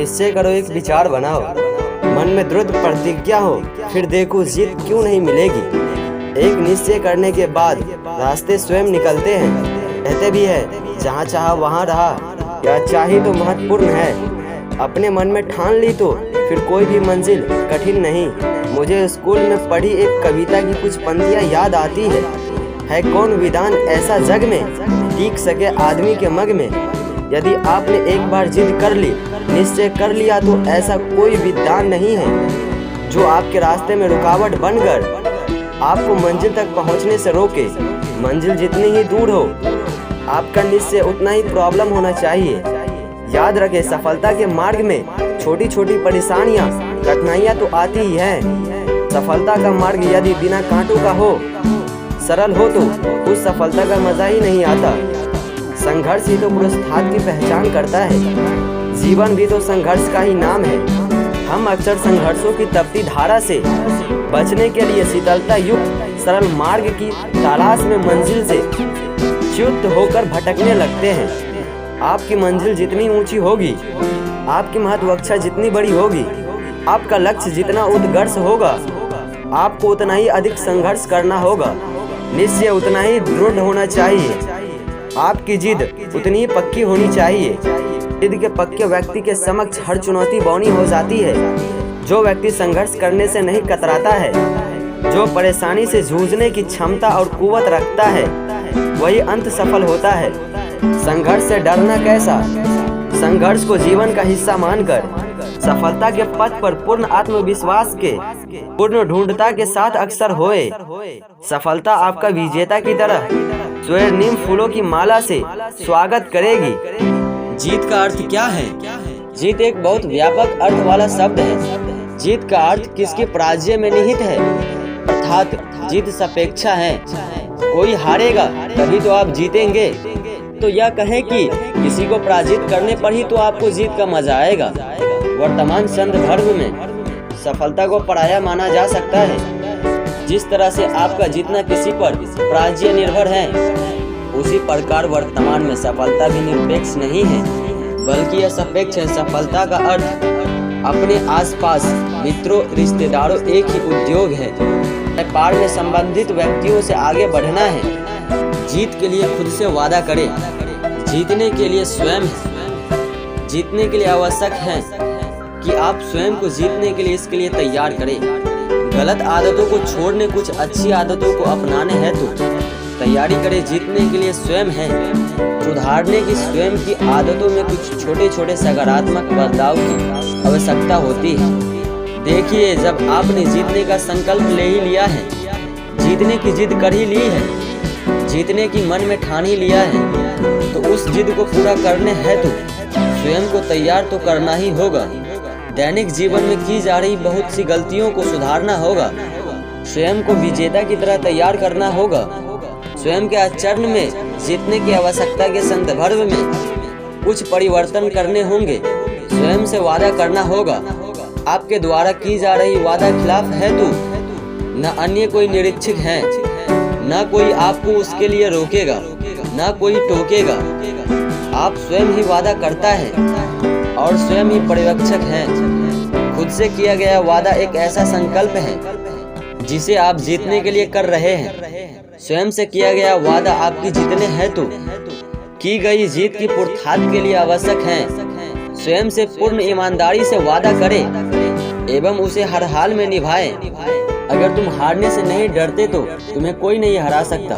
निश्चय करो, एक विचार बनाओ, मन में दृढ़ प्रतिज्ञा हो, फिर देखो जीत क्यों नहीं मिलेगी। एक निश्चय करने के बाद रास्ते स्वयं निकलते हैं। कहते भी है जहाँ चाहा वहाँ रहा। यह चाही तो महत्वपूर्ण है। अपने मन में ठान ली तो फिर कोई भी मंजिल कठिन नहीं। मुझे स्कूल में पढ़ी एक कविता की कुछ पंक्तियाँ याद आती है कौन विधान ऐसा जग में टीक सके आदमी के मग में। यदि आपने एक बार जिद कर ली, निश्चय कर लिया, तो ऐसा कोई विधान नहीं है जो आपके रास्ते में रुकावट बनकर आपको मंजिल तक पहुंचने से रोके। मंजिल जितनी ही दूर हो, आपका निश्चय उतना ही प्रॉब्लम होना चाहिए। याद रखें, सफलता के मार्ग में छोटी छोटी परेशानियां, कठिनाइयां तो आती ही हैं। सफलता का मार्ग यदि बिना कांटों का हो, सरल हो, तो उस सफलता का मजा ही नहीं आता। संघर्ष ही तो पुरुषार्थ की पहचान करता है। जीवन भी तो संघर्ष का ही नाम है। हम अक्सर संघर्षों की तपती धारा से बचने के लिए शीतलता युक्त सरल मार्ग की तलाश में मंजिल से च्युत होकर भटकने लगते हैं। आपकी मंजिल जितनी ऊंची होगी, आपकी महत्वाकांक्षा जितनी बड़ी होगी, आपका लक्ष्य जितना उत्कर्ष होगा, आपको उतना ही अधिक संघर्ष करना होगा। निश्चय उतना ही दृढ़ होना चाहिए। आपकी जिद उतनी ही पक्की होनी चाहिए। जिद के पक्के व्यक्ति के समक्ष हर चुनौती बौनी हो जाती है। जो व्यक्ति संघर्ष करने से नहीं कतराता है, जो परेशानी से जूझने की क्षमता और कुवत रखता है, वही अंत सफल होता है। संघर्ष से डरना कैसा? संघर्ष को जीवन का हिस्सा मानकर सफलता के पथ पर पूर्ण आत्मविश्वास के पूर्ण ढूंढता के साथ अक्सर होए। सफलता आपका विजेता की तरह स्वर्णिम फूलों की माला से स्वागत करेगी। जीत का अर्थ क्या है? जीत एक बहुत व्यापक अर्थ वाला शब्द है। जीत का अर्थ किसकी पराजय में निहित है, अर्थात जीत सापेक्षा है। कोई हारेगा तभी तो आप जीतेंगे। तो यह कहें कि किसी को पराजित करने पर ही तो आपको जीत का मजा आएगा। वर्तमान संदर्भ में सफलता को पराया माना जा सकता है। जिस तरह से आपका जीतना किसी पर पराजय निर्भर है, उसी प्रकार वर्तमान में सफलता भी निरपेक्ष नहीं है, बल्कि यह सापेक्ष है। सफलता का अर्थ अपने आसपास मित्रों, रिश्तेदारों, एक ही उद्योग है। व्यापार में संबंधित व्यक्तियों से आगे बढ़ना है। जीत के लिए खुद से वादा करें। जीतने के लिए स्वयं जीतने के लिए आवश्यक है कि आप स्वयं को जीतने के लिए इसके लिए तैयार करें। गलत आदतों को छोड़ने, कुछ अच्छी आदतों को अपनाने हेतु तैयारी करें। जीतने के लिए स्वयं है। सुधारने की स्वयं की आदतों में कुछ छोटे छोटे सकारात्मक बदलाव की आवश्यकता होती है। देखिए, जब आपने जीतने का संकल्प ले ही लिया है, जीतने की जिद कर ही ली है, जीतने की मन में ठान ही लिया है, तो उस जिद को पूरा करने हेतु स्वयं को तैयार तो करना ही होगा। दैनिक जीवन में की जा रही बहुत सी गलतियों को सुधारना होगा। स्वयं को विजेता की तरह तैयार करना होगा। स्वयं के आचरण में जीतने की आवश्यकता के संदर्भ में कुछ परिवर्तन करने होंगे। स्वयं से वादा करना होगा। आपके द्वारा की जा रही वादा खिलाफ हेतु न अन्य कोई निरीक्षक है, न कोई आपको उसके लिए रोकेगा, न कोई टोकेगा। आप स्वयं ही वादा करता है और स्वयं ही पर्यवेक्षक है। खुद से किया गया वादा एक ऐसा संकल्प है जिसे आप जीतने के लिए कर रहे हैं। स्वयं से किया गया वादा आपकी जीतने हेतु की गई जीत की पूर्ताहत के लिए आवश्यक है। स्वयं से पूर्ण ईमानदारी से वादा करें एवं उसे हर हाल में निभाएं। अगर तुम हारने से नहीं डरते तो तुम्हें कोई नहीं हरा सकता।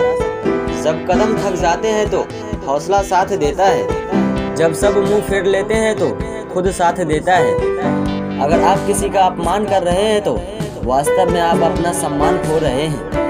सब कदम थक जाते हैं तो हौसला साथ देता है। जब सब मुंह फेर लेते हैं तो खुद साथ देता है। अगर आप किसी का अपमान कर रहे हैं तो वास्तव में आप अपना सम्मान खो रहे हैं।